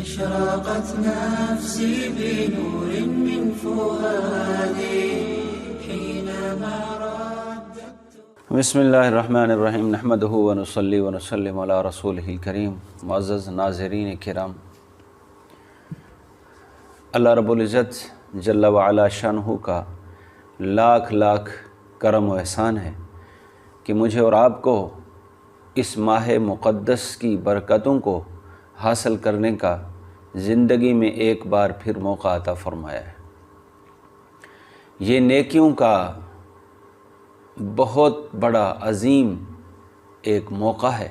أشرقت نفسي بنور من فؤادي حينما رددت. بسم اللہ الرحمن الرحیم نحمدہ ونصلی ونسلم علی رسولہ الکریم. معزز ناظرین کرام، اللہ رب العزت جل وعلا شانہ کا لاکھ لاکھ کرم و احسان ہے کہ مجھے اور آپ کو اس ماہ مقدس کی برکتوں کو حاصل کرنے کا زندگی میں ایک بار پھر موقع عطا فرمایا ہے. یہ نیکیوں کا بہت بڑا عظیم ایک موقع ہے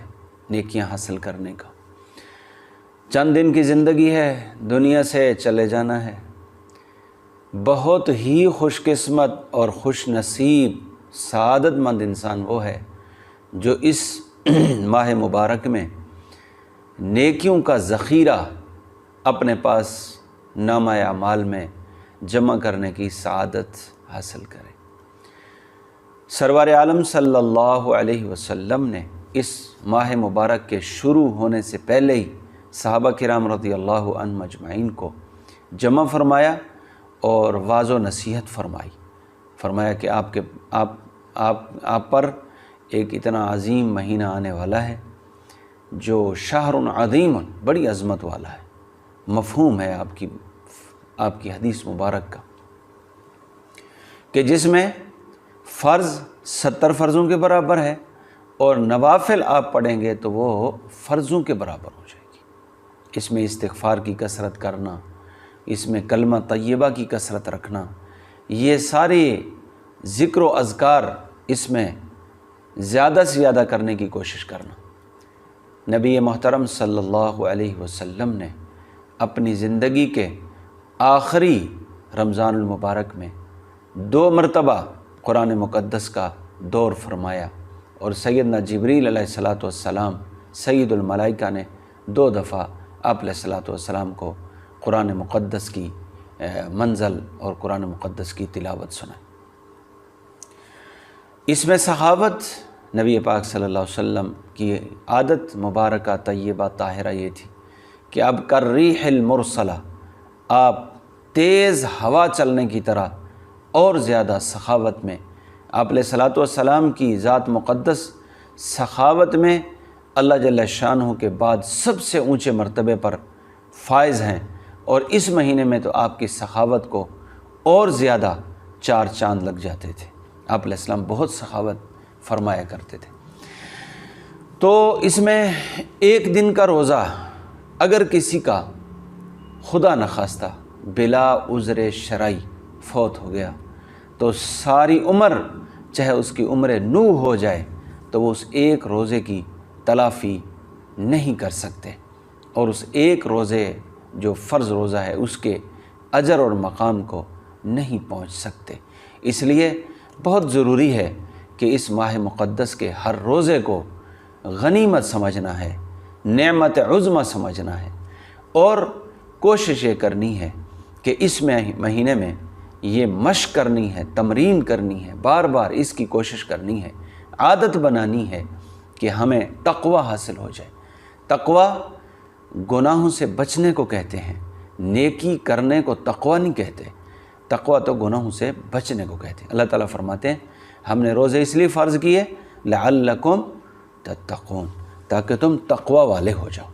نیکیاں حاصل کرنے کا. چند دن کی زندگی ہے، دنیا سے چلے جانا ہے. بہت ہی خوش قسمت اور خوش نصیب سعادت مند انسان وہ ہے جو اس ماہ مبارک میں نیکیوں کا ذخیرہ اپنے پاس نامہ اعمال میں جمع کرنے کی سعادت حاصل کرے. سرور عالم صلی اللہ علیہ وسلم نے اس ماہ مبارک کے شروع ہونے سے پہلے ہی صحابہ کرام رضی اللہ عنہم اجمعین کو جمع فرمایا اور واعظ و نصیحت فرمایا کہ آپ پر ایک اتنا عظیم مہینہ آنے والا ہے جو شہر عظیم، بڑی عظمت والا ہے. مفہوم ہے آپ کی حدیث مبارک کا کہ جس میں فرض 70 فرضوں کے برابر ہے اور نوافل آپ پڑھیں گے تو وہ فرضوں کے برابر ہو جائے گی. اس میں استغفار کی کثرت کرنا، اس میں کلمہ طیبہ کی کثرت رکھنا، یہ سارے ذکر و اذکار اس میں زیادہ سے زیادہ کرنے کی کوشش کرنا. نبی محترم صلی اللہ علیہ وسلم نے اپنی زندگی کے آخری رمضان المبارک میں 2 مرتبہ قرآن مقدس کا دور فرمایا اور سیدنا جبریل علیہ الصلاۃ والسلام سید الملائکہ نے 2 دفعہ آپ علیہ الصلاۃ والسلام کو قرآن مقدس کی منزل اور قرآن مقدس کی تلاوت سنائی. اس میں سخاوت نبی پاک صلی اللہ علیہ وسلم کی عادت مبارکہ طیبہ طاہرہ یہ تھی کہ اب کالریح المرسلہ، آپ تیز ہوا چلنے کی طرح اور زیادہ سخاوت میں، آپ علیہ الصلاۃ والسلام کی ذات مقدس سخاوت میں اللہ جل شانہ کے بعد سب سے اونچے مرتبے پر فائز ہیں. اور اس مہینے میں تو آپ کی سخاوت کو اور زیادہ 4 چاند لگ جاتے تھے. آپ علیہ السلام بہت سخاوت فرمایا کرتے تھے. تو اس میں ایک دن کا روزہ اگر کسی کا خدا نخواستہ بلا عذر شرعی فوت ہو گیا تو ساری عمر، چاہے اس کی عمر نوح ہو جائے، تو وہ اس ایک روزے کی تلافی نہیں کر سکتے اور اس ایک روزے جو فرض روزہ ہے اس کے اجر اور مقام کو نہیں پہنچ سکتے. اس لیے بہت ضروری ہے کہ اس ماہ مقدس کے ہر روزے کو غنیمت سمجھنا ہے، نعمت عظمہ سمجھنا ہے اور کوشش یہ کرنی ہے کہ اس مہینے میں یہ مشق کرنی ہے، تمرین کرنی ہے، بار بار اس کی کوشش کرنی ہے، عادت بنانی ہے کہ ہمیں تقوی حاصل ہو جائے. تقوی گناہوں سے بچنے کو کہتے ہیں، نیکی کرنے کو تقوی نہیں کہتے. تقوی تو گناہوں سے بچنے کو کہتے ہیں. اللہ تعالیٰ فرماتے ہیں ہم نے روزے اس لیے فرض کیے لعلکم تتقون، تاکہ تم تقوی والے ہو جاؤ.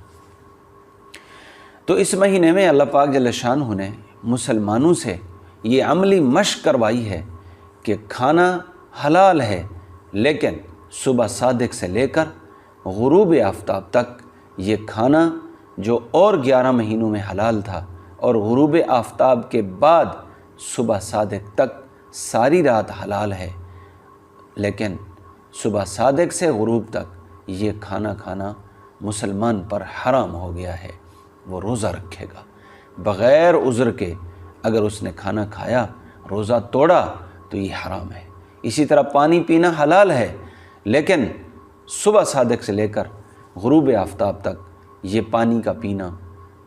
تو اس مہینے میں اللہ پاک جل شانہ نے مسلمانوں سے یہ عملی مشق کروائی ہے کہ کھانا حلال ہے، لیکن صبح صادق سے لے کر غروب آفتاب تک یہ کھانا جو اور 11 مہینوں میں حلال تھا، اور غروب آفتاب کے بعد صبح صادق تک ساری رات حلال ہے، لیکن صبح صادق سے غروب تک یہ کھانا کھانا مسلمان پر حرام ہو گیا ہے. وہ روزہ رکھے گا بغیر عذر کے. اگر اس نے کھانا کھایا، روزہ توڑا تو یہ حرام ہے. اسی طرح پانی پینا حلال ہے، لیکن صبح صادق سے لے کر غروب آفتاب تک یہ پانی کا پینا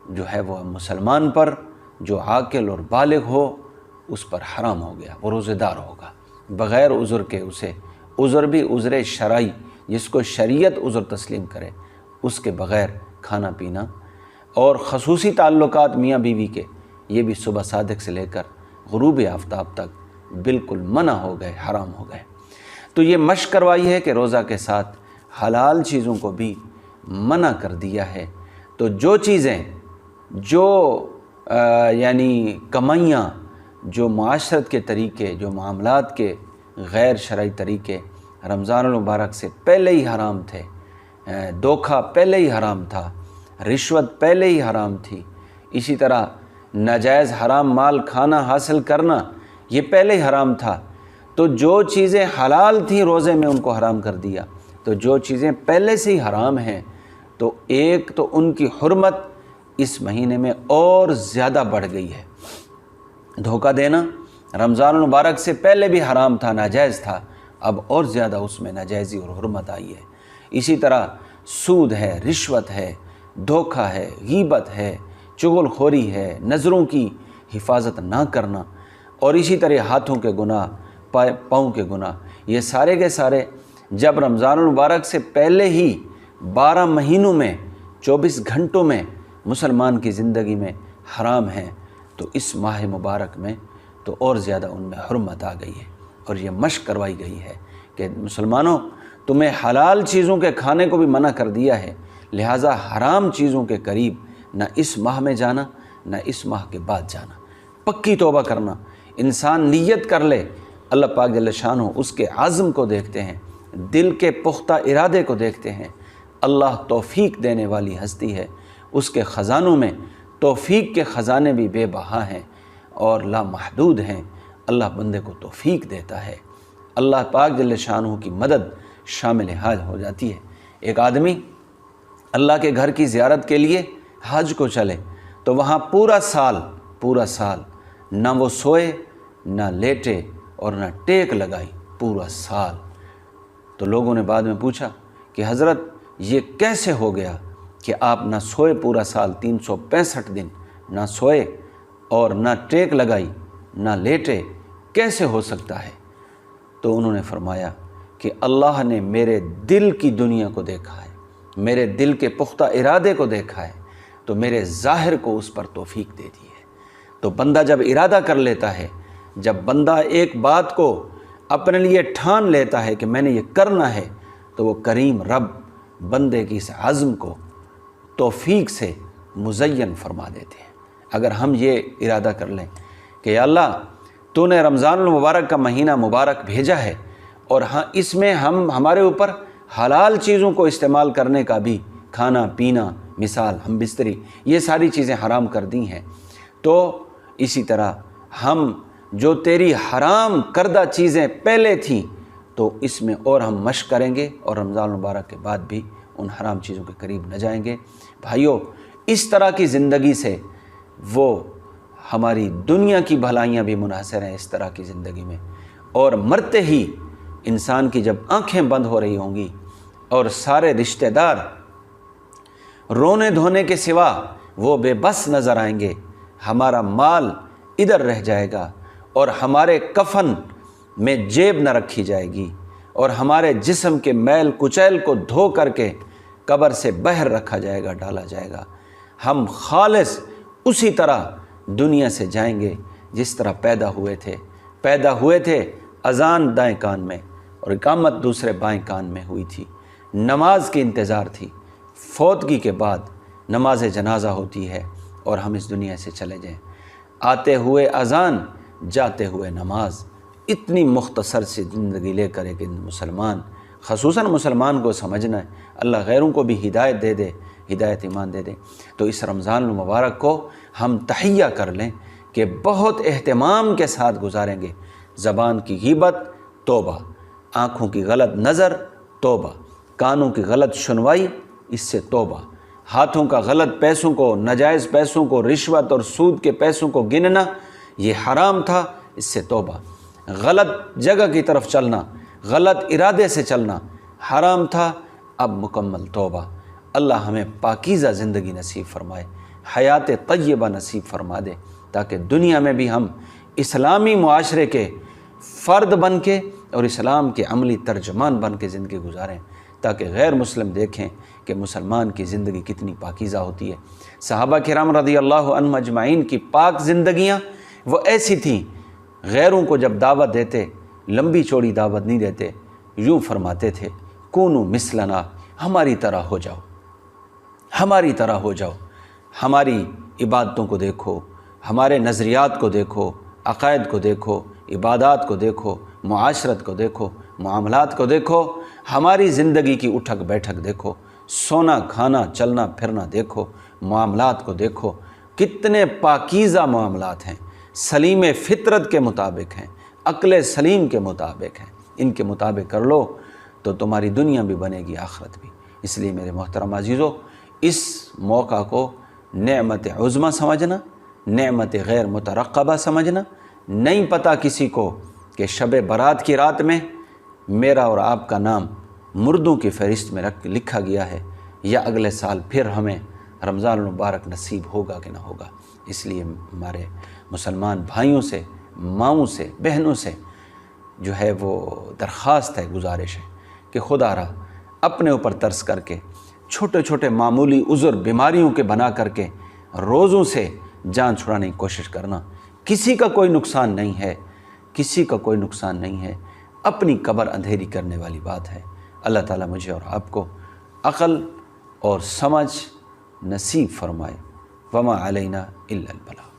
جو ہے وہ مسلمان پر، جو عاقل اور بالغ ہو، اس پر حرام ہو گیا. وہ روزہ دار ہوگا بغیر عذر کے. اسے عذر بھی عذر شرعی، جس کو شریعت عذر تسلیم کرے، اس کے بغیر کھانا پینا اور خصوصی تعلقات میاں بیوی کے، یہ بھی صبح صادق سے لے کر غروب آفتاب تک بالکل منع ہو گئے، حرام ہو گئے۔ تو یہ مشق کروائی ہے کہ روزہ کے ساتھ حلال چیزوں کو بھی منع کر دیا ہے۔ تو جو چیزیں، جو یعنی کمائیاں، جو معاشرت کے طریقے، جو معاملات کے غیر شرعی طریقے رمضان المبارک سے پہلے ہی حرام تھے، دھوکہ پہلے ہی حرام تھا، رشوت پہلے ہی حرام تھی، اسی طرح ناجائز حرام مال کھانا حاصل کرنا یہ پہلے ہی حرام تھا۔ تو جو چیزیں حلال تھیں روزے میں ان کو حرام کر دیا۔ تو جو چیزیں پہلے سے ہی حرام ہیں تو ایک تو ان کی حرمت اس مہینے میں اور زیادہ بڑھ گئی ہے۔ دھوکہ دینا رمضان المبارک سے پہلے بھی حرام تھا، ناجائز تھا، اب اور زیادہ اس میں ناجائزی اور حرمت آئی ہے۔ اسی طرح سود ہے، رشوت ہے، دھوکہ ہے، غیبت ہے، چغل خوری ہے، نظروں کی حفاظت نہ کرنا، اور اسی طرح ہاتھوں کے گناہ، پاؤں کے گناہ، یہ سارے کے سارے جب رمضان المبارک سے پہلے ہی 12 مہینوں میں 24 گھنٹوں میں مسلمان کی زندگی میں حرام ہیں تو اس ماہ مبارک میں تو اور زیادہ ان میں حرمت آ گئی ہے، اور یہ مشق کروائی گئی ہے کہ مسلمانوں تمہیں حلال چیزوں کے کھانے کو بھی منع کر دیا ہے، لہٰذا حرام چیزوں کے قریب نہ اس ماہ میں جانا نہ اس ماہ کے بعد جانا۔ پکی توبہ کرنا، انسان نیت کر لے، اللہ پاک جل شانہ اس کے عزم کو دیکھتے ہیں، دل کے پختہ ارادے کو دیکھتے ہیں۔ اللہ توفیق دینے والی ہستی ہے، اس کے خزانوں میں توفیق کے خزانے بھی بے بہا ہیں اور لامحدود ہیں۔ اللہ بندے کو توفیق دیتا ہے، اللہ پاک جل شانہ کی مدد شامل حال ہو جاتی ہے۔ ایک آدمی اللہ کے گھر کی زیارت کے لیے حج کو چلے تو وہاں پورا سال نہ وہ سوئے نہ لیٹے اور نہ ٹیک لگائی، پورا سال۔ تو لوگوں نے بعد میں پوچھا کہ حضرت یہ کیسے ہو گیا کہ آپ نہ سوئے پورا سال، 365 دن نہ سوئے اور نہ ٹیک لگائی نہ لیٹے، کیسے ہو سکتا ہے؟ تو انہوں نے فرمایا کہ اللہ نے میرے دل کی دنیا کو دیکھا ہے، میرے دل کے پختہ ارادے کو دیکھا ہے، تو میرے ظاہر کو اس پر توفیق دے دی ہے۔ تو بندہ جب ارادہ کر لیتا ہے، جب بندہ ایک بات کو اپنے لیے ٹھان لیتا ہے کہ میں نے یہ کرنا ہے، تو وہ کریم رب بندے کی اس عزم کو توفیق سے مزین فرما دیتے ہیں۔ اگر ہم یہ ارادہ کر لیں کہ یا اللہ تو نے رمضان المبارک کا مہینہ مبارک بھیجا ہے اور ہاں اس میں ہمارے اوپر حلال چیزوں کو استعمال کرنے کا بھی، کھانا پینا، مثال ہم بستری، یہ ساری چیزیں حرام کر دی ہیں، تو اسی طرح ہم جو تیری حرام کردہ چیزیں پہلے تھیں تو اس میں اور ہم مشق کریں گے اور رمضان المبارک کے بعد بھی ان حرام چیزوں کے قریب نہ جائیں گے۔ بھائیو، اس طرح کی زندگی سے وہ ہماری دنیا کی بھلائیاں بھی منحصر ہیں اس طرح کی زندگی میں، اور مرتے ہی انسان کی جب آنکھیں بند ہو رہی ہوں گی اور سارے رشتہ دار رونے دھونے کے سوا وہ بے بس نظر آئیں گے، ہمارا مال ادھر رہ جائے گا اور ہمارے کفن میں جیب نہ رکھی جائے گی اور ہمارے جسم کے میل کچیل کو دھو کر کے قبر سے باہر رکھا جائے گا، ڈالا جائے گا، ہم خالص اسی طرح دنیا سے جائیں گے جس طرح پیدا ہوئے تھے اذان دائیں کان میں اور اقامت دوسرے بائیں کان میں ہوئی تھی، نماز کی انتظار تھی، فوتگی کے بعد نماز جنازہ ہوتی ہے اور ہم اس دنیا سے چلے جائیں، آتے ہوئے اذان جاتے ہوئے نماز، اتنی مختصر سی زندگی لے کر ایک مسلمان، خصوصاً مسلمان کو سمجھنا ہے، اللہ غیروں کو بھی ہدایت دے دے، ہدایت ایمان دے دے۔ تو اس رمضان المبارک کو ہم تہیہ کر لیں کہ بہت اہتمام کے ساتھ گزاریں گے۔ زبان کی غیبت توبہ، آنکھوں کی غلط نظر توبہ، کانوں کی غلط سنوائی اس سے توبہ، ہاتھوں کا غلط پیسوں کو، ناجائز پیسوں کو، رشوت اور سود کے پیسوں کو گننا یہ حرام تھا، اس سے توبہ، غلط جگہ کی طرف چلنا، غلط ارادے سے چلنا حرام تھا، اب مکمل توبہ۔ اللہ ہمیں پاکیزہ زندگی نصیب فرمائے، حیات طیبہ نصیب فرما دے، تاکہ دنیا میں بھی ہم اسلامی معاشرے کے فرد بن کے اور اسلام کے عملی ترجمان بن کے زندگی گزاریں، تاکہ غیر مسلم دیکھیں کہ مسلمان کی زندگی کتنی پاکیزہ ہوتی ہے۔ صحابہ کرام رضی اللہ عنہم اجمعین کی پاک زندگیاں وہ ایسی تھیں، غیروں کو جب دعوت دیتے لمبی چوڑی دعوت نہیں دیتے، یوں فرماتے تھے کونو مثلنا، ہماری طرح ہو جاؤ، ہماری طرح ہو جاؤ، ہماری عبادتوں کو دیکھو، ہمارے نظریات کو دیکھو، عقائد کو دیکھو، عبادات کو دیکھو، معاشرت کو دیکھو، معاملات کو دیکھو، ہماری زندگی کی اٹھک بیٹھک دیکھو، سونا کھانا چلنا پھرنا دیکھو، معاملات کو دیکھو، کتنے پاکیزہ معاملات ہیں، سلیم فطرت کے مطابق ہیں، عقل سلیم کے مطابق ہیں، ان کے مطابق کر لو تو تمہاری دنیا بھی بنے گی آخرت بھی۔ اس لیے میرے محترم عزیزو، اس موقع کو نعمت عظمیٰ سمجھنا، نعمت غیر مترقبہ سمجھنا۔ نہیں پتہ کسی کو کہ شب برات کی رات میں میرا اور آپ کا نام مردوں کی فہرست میں لکھا گیا ہے، یا اگلے سال پھر ہمیں رمضان المبارک نصیب ہوگا کہ نہ ہوگا۔ اس لیے ہمارے مسلمان بھائیوں سے، ماؤں سے، بہنوں سے جو ہے وہ درخواست ہے، گزارش ہے کہ خدا را اپنے اوپر ترس کر کے چھوٹے چھوٹے معمولی عذر بیماریوں کے بنا کر کے روزوں سے جان چھڑانے کی کوشش کرنا۔ کسی کا کوئی نقصان نہیں ہے، کسی کا کوئی نقصان نہیں ہے، اپنی قبر اندھیری کرنے والی بات ہے۔ اللہ تعالیٰ مجھے اور آپ کو عقل اور سمجھ نصیب فرمائے۔ وما علینا الا البلاغ۔